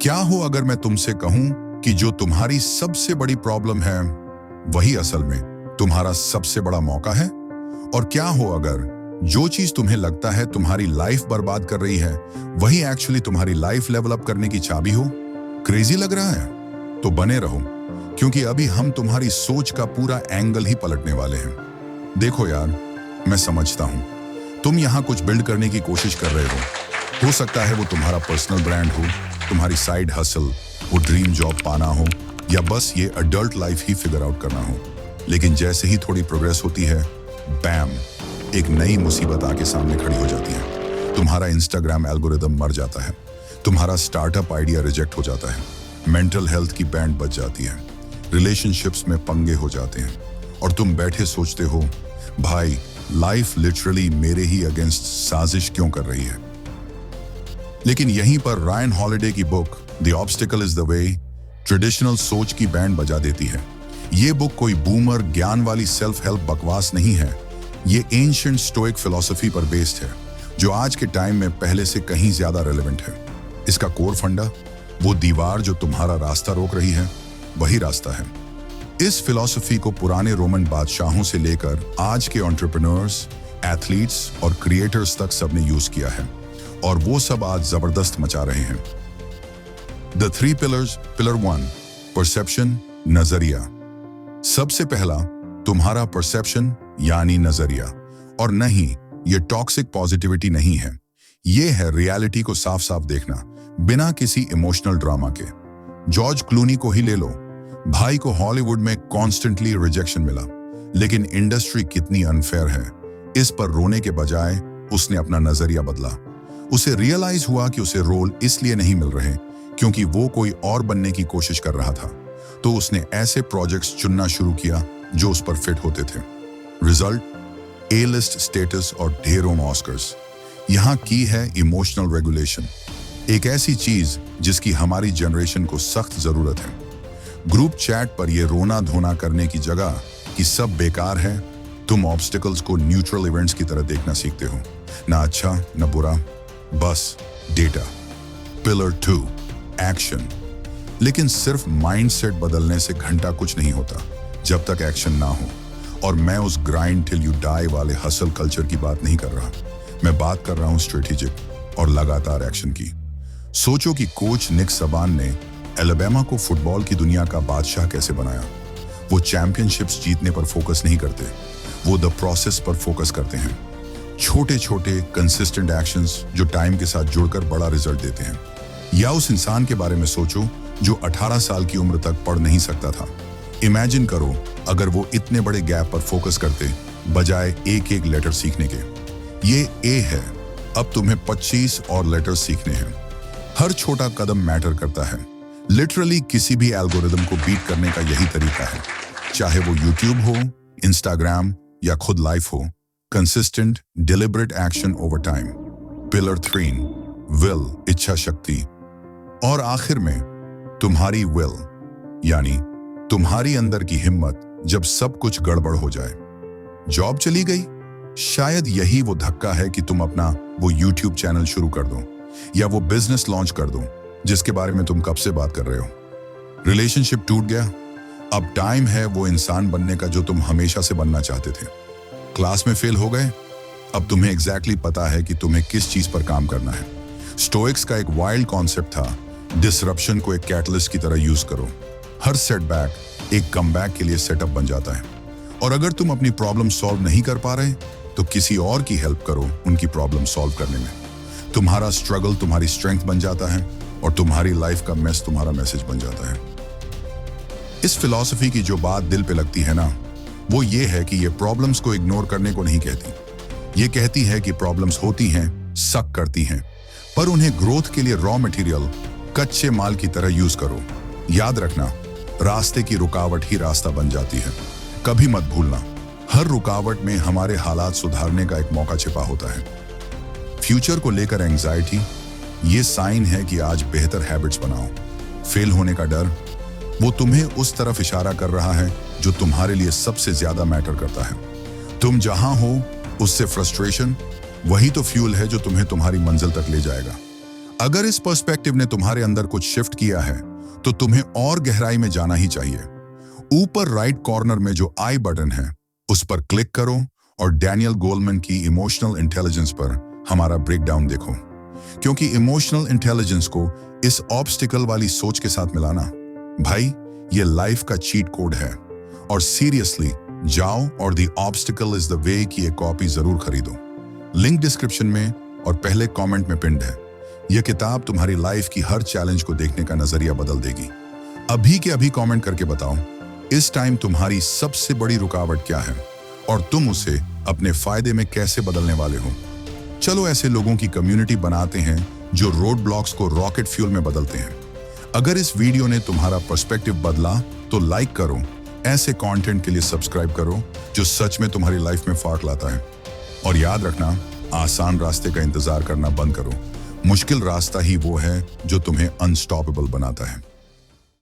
क्या हो अगर मैं तुमसे कहूं कि जो तुम्हारी सबसे बड़ी प्रॉब्लम है वही असल में तुम्हारा सबसे बड़ा मौका है? और क्या हो अगर जो चीज तुम्हें लगता है तुम्हारी लाइफ बर्बाद कर रही है वही एक्चुअली तुम्हारी लाइफ लेवल अप करने की चाबी हो? क्रेजी लग रहा है? तो बने रहो, क्योंकि अभी हम तुम्हारी सोच का पूरा एंगल ही पलटने वाले हैं। देखो यार, मैं समझता हूं तुम यहां कुछ बिल्ड करने की कोशिश कर रहे हो सकता है वो तुम्हारा पर्सनल ब्रांड हो, तुम्हारी साइड हसल, वो ड्रीम जॉब पाना हो, या बस ये अडल्ट लाइफ ही फिगर आउट करना हो। लेकिन जैसे ही थोड़ी प्रोग्रेस होती है, बैम, एक नई मुसीबत आके सामने खड़ी हो जाती है। तुम्हारा इंस्टाग्राम एल्गोरिदम मर जाता है, तुम्हारा स्टार्टअप आइडिया रिजेक्ट हो जाता है, मेंटल हेल्थ की बैंड बज जाती है, रिलेशनशिप्स में पंगे हो जाते हैं, और तुम बैठे सोचते हो, भाई लाइफ लिटरली मेरे ही अगेंस्ट साजिश क्यों कर रही है? लेकिन यहीं पर रायन हॉलिडे की book the obstacle is the way traditional सोच की बैंड बजा देती है। ये बुक कोई बूमर ज्ञान वाली सेल्फ हेल्प बकवास नहीं है। ये एंशिएंट स्टोइक फिलॉसफी पर बेस्ड है, जो आज के टाइम में पहले से कहीं ज्यादा रेलेवेंट है। इसका कोर फंडा, वो दीवार जो तुम्हारा रास्ता रोक रही है, वही रास्ता है। इस फिलॉसफी को पुराने रोमन बादशाहों से लेकर आज के एंटरप्रेन्योर्स, एथलीट्स और क्रिएटर्स तक सबने यूज किया है, और वो सब आज जबरदस्त मचा रहे हैं। The 3 pillars. पिलर 1, परसेप्शन, नजरिया। सबसे पहला, तुम्हारा परसेप्शन यानी नजरिया। और नहीं, ये टॉक्सिक पॉजिटिविटी नहीं है, ये है रियलिटी को साफ साफ देखना, बिना किसी इमोशनल ड्रामा के। जॉर्ज क्लूनी को ही ले लो, भाई को हॉलीवुड में कॉन्स्टेंटली रिजेक्शन मिला, लेकिन इंडस्ट्री कितनी अनफेयर है, इस पर रोने के बजाय उसने अपना नजरिया बदला। उसे रियलाइज हुआ कि उसे रोल इसलिए नहीं मिल रहे क्योंकि वो कोई और बनने की कोशिश कर रहा था, तो उसने ऐसे प्रोजेक्ट्स चुनना शुरू किया जो उस पर फिट होते थे। रिजल्ट, ए लिस्ट स्टेटस और ढेरों ऑस्कर्स। यहां की है इमोशनल रेगुलेशन, एक ऐसी चीज जिसकी हमारी जनरेशन को सख्त जरूरत है। ग्रुप चैट पर यह रोना धोना करने की जगह कि सब बेकार है, तुम ऑब्स्टिकल्स को न्यूट्रल इवेंट्स की तरह देखना सीखते हो, ना अच्छा ना बुरा, बस डेटा। Pillar 2, action. लेकिन सिर्फ माइंडसेट बदलने से घंटा कुछ नहीं होता जब तक एक्शन ना हो। और मैं उस ग्राइंड टिल यू डाई वाले हसल कल्चर की बात नहीं कर रहा, मैं बात कर रहा हूं स्ट्रेटेजिक और लगातार एक्शन की। सोचो कि कोच निक सबान ने एलाबामा को फुटबॉल की दुनिया का बादशाह कैसे बनाया। वो चैंपियनशिप्स जीतने पर फोकस नहीं करते, वो द प्रोसेस पर फोकस करते हैं। छोटे छोटे कंसिस्टेंट एक्शंस जो टाइम के साथ जुड़कर बड़ा रिजल्ट देते हैं। या उस इंसान के बारे में सोचो जो 18 साल की उम्र तक पढ़ नहीं सकता था। इमेजिन करो अगर वो इतने बड़े गैप पर फोकस करते बजाय एक एक लेटर सीखने के। ये ए है, अब तुम्हें 25 और लेटर सीखने हैं। हर छोटा कदम मैटर करता है। लिटरली किसी भी एल्गोरिदम को बीट करने का यही तरीका है, चाहे वो यूट्यूब हो, इंस्टाग्राम या खुद लाइफ हो। Consistent deliberate action over time. Pillar 3, will, इच्छा शक्ति। और आखिर में तुम्हारी विल, यानी तुम्हारी अंदर की हिम्मत जब सब कुछ गड़बड़ हो जाए। जॉब चली गई, शायद यही वो धक्का है कि तुम अपना वो यूट्यूब चैनल शुरू कर दो, या वो बिजनेस लॉन्च कर दो जिसके बारे में तुम कब से बात कर रहे हो। रिलेशनशिप टूट गया, अब टाइम है वो इंसान बनने का जो तुम हमेशा से बनना चाहते थे। क्लास में फेल हो गए, अब तुम्हें एग्जैक्टली पता है कि तुम्हें किस चीज पर काम करना है। स्टोइक्स का एक वाइल्ड कॉन्सेप्ट था, डिसरप्शन को एक कैटलिस्ट की तरह यूज करो। हर सेटबैक एक कमबैक के लिए सेटअप बन जाता है। और अगर तुम अपनी प्रॉब्लम सॉल्व नहीं कर पा रहे तो किसी और की हेल्प करो उनकी प्रॉब्लम सॉल्व करने में। तुम्हारा स्ट्रगल तुम्हारी स्ट्रेंथ बन जाता है, और तुम्हारी लाइफ का मेस तुम्हारा मैसेज बन जाता है। इस फिलॉसफी की जो बात दिल पे लगती है ना, वो ये है कि ये प्रॉब्लम्स को इग्नोर करने को नहीं कहती। ये कहती है कि प्रॉब्लम्स होती हैं, सक करती हैं, पर उन्हें ग्रोथ के लिए रॉ मटेरियल, कच्चे माल की तरह यूज करो। याद रखना, रास्ते की रुकावट ही रास्ता बन जाती है। कभी मत भूलना, हर रुकावट में हमारे हालात सुधारने का एक मौका छिपा होता है। फ्यूचर को लेकर एंजाइटी, ये साइन है कि आज बेहतर हैबिट्स बनाओ। फेल होने का डर, वो तुम्हें उस तरफ इशारा कर रहा है जो तुम्हारे लिए सबसे ज्यादा मैटर करता है। तुम जहां हो उससे फ्रस्ट्रेशन, वही तो फ्यूल है जो तुम्हें तुम्हारी मंजिल तक ले जाएगा। अगर इस पर्सपेक्टिव ने तुम्हारे अंदर कुछ शिफ्ट किया है तो तुम्हें और गहराई में जाना ही चाहिए। ऊपर राइट कॉर्नर में जो आई बटन है उस पर क्लिक करो और डैनियल गोलमैन की इमोशनल इंटेलिजेंस पर हमारा ब्रेकडाउन देखो, क्योंकि इमोशनल इंटेलिजेंस को इस ऑब्स्टिकल वाली सोच के साथ मिलाना, भाई ये लाइफ का चीट कोड है। और सीरियसली जाओ और the obstacle is the way की एक कॉपी जरूर खरीदो। लिंक डिस्क्रिप्शन में और पहले कमेंट में पिन्ड है। यह किताब तुम्हारी लाइफ की हर चैलेंज को देखने का नजरिया बदल देगी। अभी के अभी कमेंट करके बताओ इस टाइम तुम्हारी सबसे बड़ी रुकावट क्या है और तुम उसे अपने फायदे में कैसे बदलने वाले हो। चलो ऐसे लोगों की कम्युनिटी बनाते हैं जो रोड ब्लॉक्स को रॉकेट फ्यूल में बदलते हैं। अगर इस वीडियो ने तुम्हारा पर्सपेक्टिव बदला तो लाइक करो, ऐसे कंटेंट के लिए सब्सक्राइब करो जो सच में तुम्हारी लाइफ में फर्क लाता है। और याद रखना, आसान रास्ते का इंतजार करना बंद करो। मुश्किल रास्ता ही वो है जो तुम्हें अनस्टॉपेबल बनाता है।